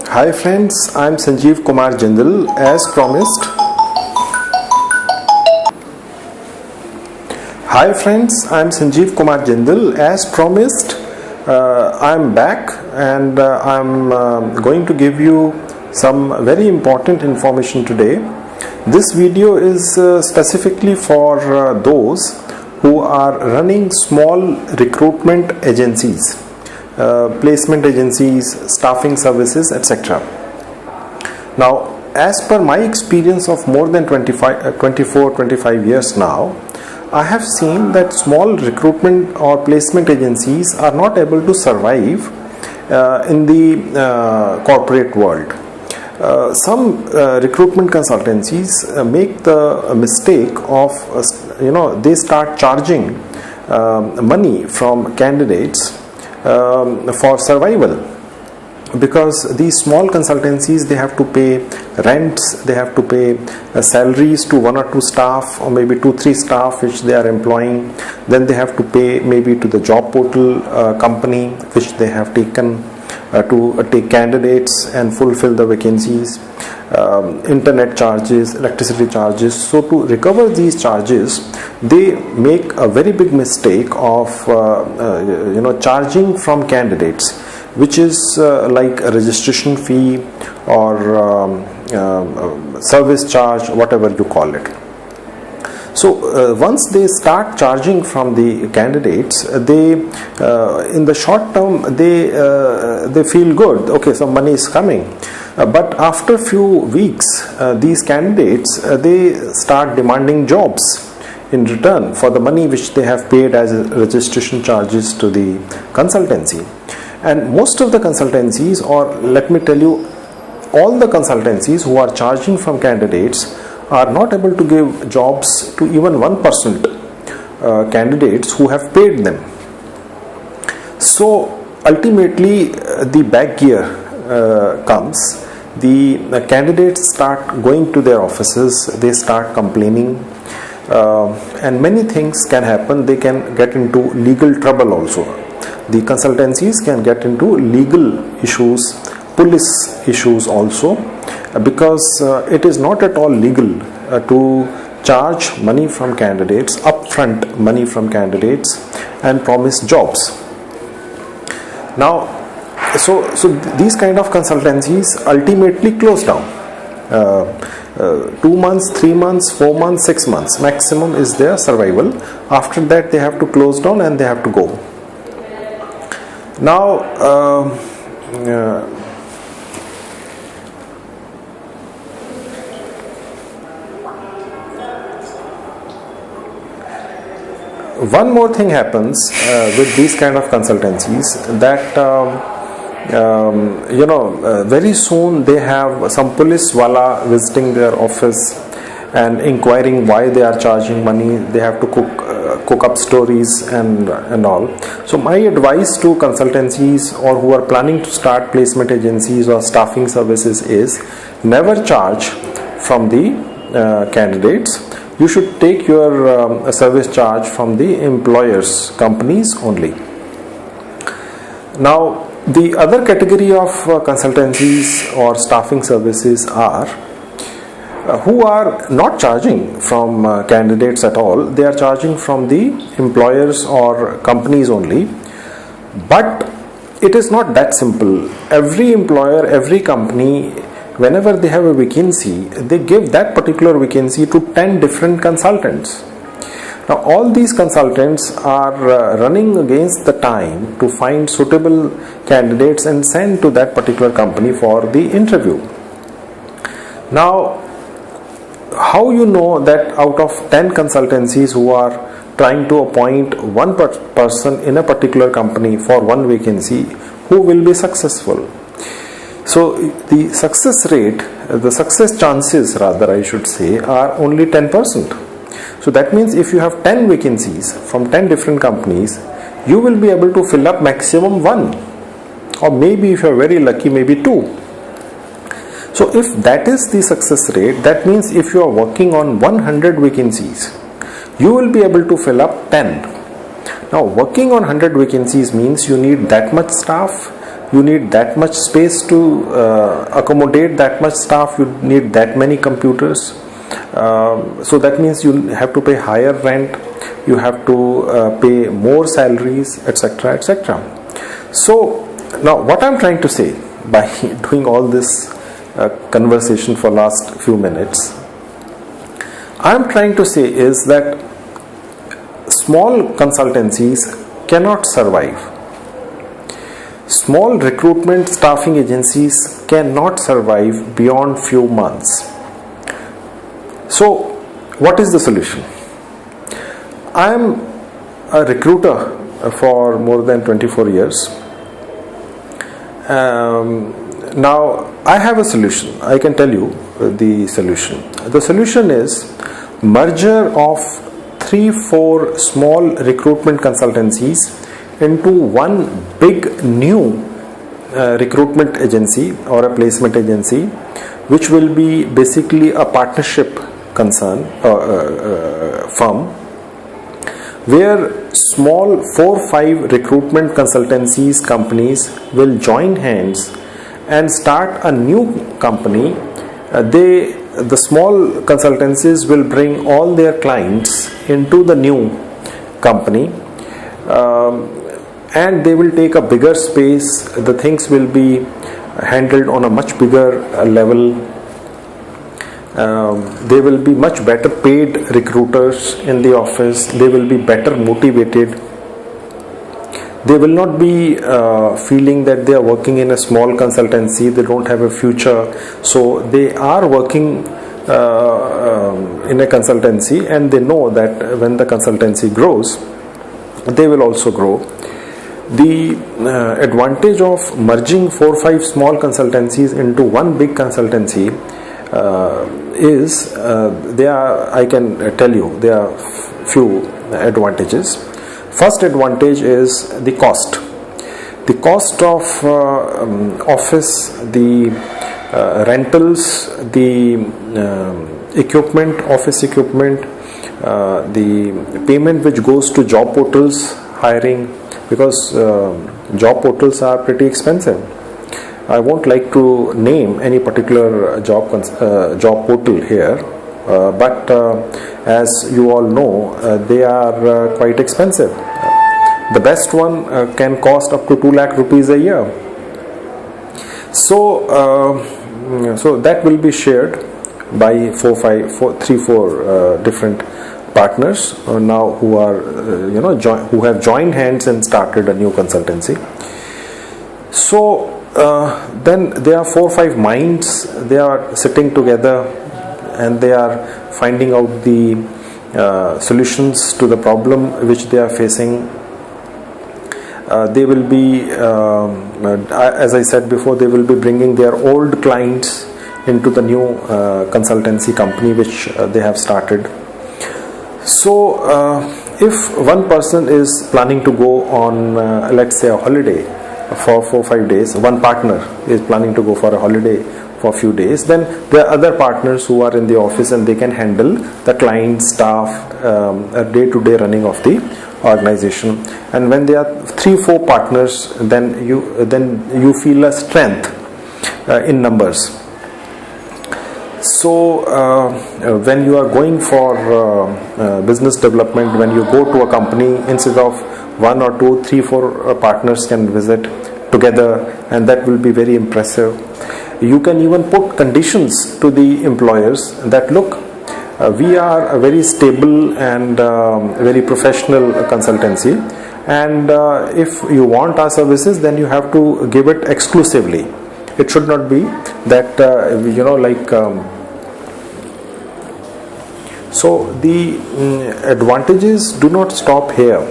Hi friends, I am Sanjeev Kumar Jindal as promised. Hi friends, I am Sanjeev Kumar Jindal as promised. I am back and I am going to give you some very important information today. This video is specifically for those who are running small recruitment agencies, placement agencies, staffing services, etc. Now, as per my experience of more than 24-25 years now, I have seen that small recruitment or placement agencies are not able to survive in the corporate world. Some recruitment consultancies make the mistake of they start charging money from candidates for survival, because these small consultancies, they have to pay rents, they have to pay salaries to 1 or 2 staff, or maybe 2-3 staff which they are employing. Then they have to pay maybe to the job portal company which they have taken to take candidates and fulfill the vacancies, internet charges, electricity charges. So to recover these charges, they make a very big mistake of charging from candidates, which is like a registration fee or service charge, whatever you call it. So once they start charging from the candidates, they in the short term they feel good. Okay, so money is coming, but after few weeks, these candidates they start demanding jobs in return for the money which they have paid as registration charges to the consultancy. And most of the consultancies, or let me tell you, all the consultancies who are charging from candidates are not able to give jobs to even 1% candidates who have paid them. So ultimately the back gear comes. The candidates start going to their offices, they start complaining, and many things can happen. They can get into legal trouble also. The consultancies can get into legal issues, police issues also, because it is not at all legal to charge money from candidates, upfront money from candidates, and promise jobs. Now, so these kind of consultancies ultimately close down. 2 months, 3 months, 4 months, 6 months maximum is their survival. After that, they have to close down and they have to go. Now, one more thing happens with these kind of consultancies, that very soon they have some police wala visiting their office and inquiring why they are charging money. They have to cook up stories and all. So my advice to consultancies or who are planning to start placement agencies or staffing services is, never charge from the candidates. You should take your service charge from the employers, companies only. Now, the other category of consultancies or staffing services are who are not charging from candidates at all. They are charging from the employers or companies only. But it is not that simple. Every employer, every company, whenever they have a vacancy, they give that particular vacancy to 10 different consultants. Now all these consultants are running against the time to find suitable candidates and send to that particular company for the interview. Now, how you know that out of 10 consultancies who are trying to appoint one person in a particular company for one vacancy, who will be successful? So the success rate, the success chances rather I should say, are only 10%. So that means if you have 10 vacancies from 10 different companies, you will be able to fill up maximum 1, or maybe if you are very lucky, maybe 2. So if that is the success rate, that means if you are working on 100 vacancies, you will be able to fill up 10. Now working on 100 vacancies means you need that much staff, you need that much space to accommodate that much staff, you need that many computers. So that means you have to pay higher rent, you have to pay more salaries, etc., etc. So now what I'm trying to say by doing all this conversation for last few minutes, I'm trying to say is that small consultancies cannot survive. Small recruitment staffing agencies cannot survive beyond few months. So what is the solution? I am a recruiter for more than 24 years. Now I have a solution. I can tell you the solution. The solution is merger of 3-4 small recruitment consultancies into one big new recruitment agency or a placement agency, which will be basically a partnership firm, where small 4-5 recruitment consultancies companies will join hands and start a new company. The small consultancies will bring all their clients into the new company, and they will take a bigger space. The things will be handled on a much bigger level. They will be much better paid recruiters in the office. They will be better motivated. They will not be feeling that they are working in a small consultancy, they don't have a future. So they are working in a consultancy, and they know that when the consultancy grows, they will also grow. The advantage of merging 4-5 small consultancies into one big consultancy is I can tell you there are few advantages. First advantage is the cost. The cost of office, the rentals, the equipment, office equipment, the payment which goes to job portals, hiring, because job portals are pretty expensive. I won't like to name any particular job portal here, but as you all know, they are quite expensive. The best one can cost up to 2 lakh rupees a year. So that will be shared by 3-4 different partners now who are who have joined hands and started a new consultancy. So then there are 4-5 minds. They are sitting together and they are finding out the solutions to the problem which they are facing. They will be, as I said before, they will be bringing their old clients into the new consultancy company which they have started. So if one person is planning to go on let's say a holiday for 4-5 days, one partner is planning to go for a holiday for a few days, then there are other partners who are in the office and they can handle the client, staff, day-to-day running of the organization. And when there are 3-4 partners, then you feel a strength in numbers. So when you are going for business development, when you go to a company, instead of 1 or 2, 3-4 partners can visit together, and that will be very impressive. You can even put conditions to the employers that look, we are a very stable and very professional consultancy, and if you want our services, then you have to give it exclusively. It should not be that so the advantages do not stop here.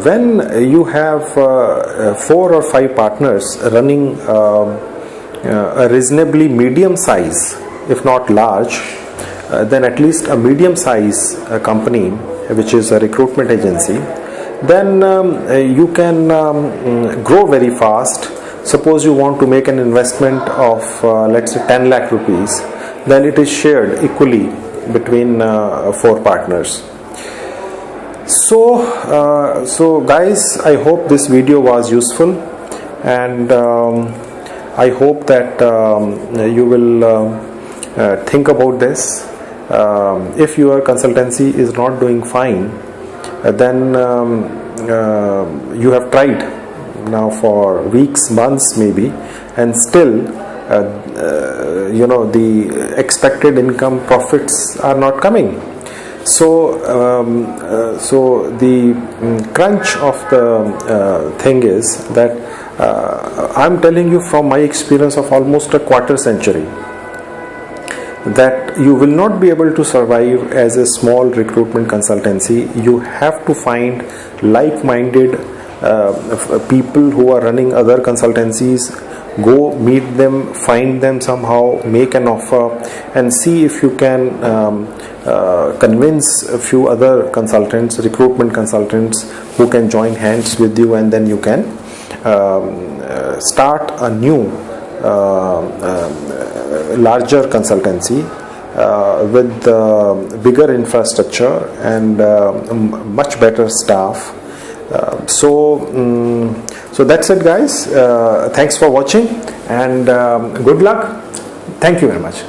When you have 4 or 5 partners running a reasonably medium size, if not large, then at least a medium size company, which is a recruitment agency, then you can grow very fast. Suppose you want to make an investment of let's say 10 lakh rupees, then it is shared equally between 4 partners. So guys, I hope this video was useful, and I hope that you will think about this. If your consultancy is not doing fine, then you have tried now for weeks, months maybe, and still the expected income profits are not coming. So the crunch of the thing is that I'm telling you from my experience of almost a quarter century, that you will not be able to survive as a small recruitment consultancy. You have to find like-minded people who are running other consultancies. Go meet them, find them somehow, make an offer, and see if you can convince a few other consultants, recruitment consultants, who can join hands with you, and then you can start a new larger consultancy with bigger infrastructure and much better staff. So that's it, guys. Thanks for watching, and good luck. Thank you very much.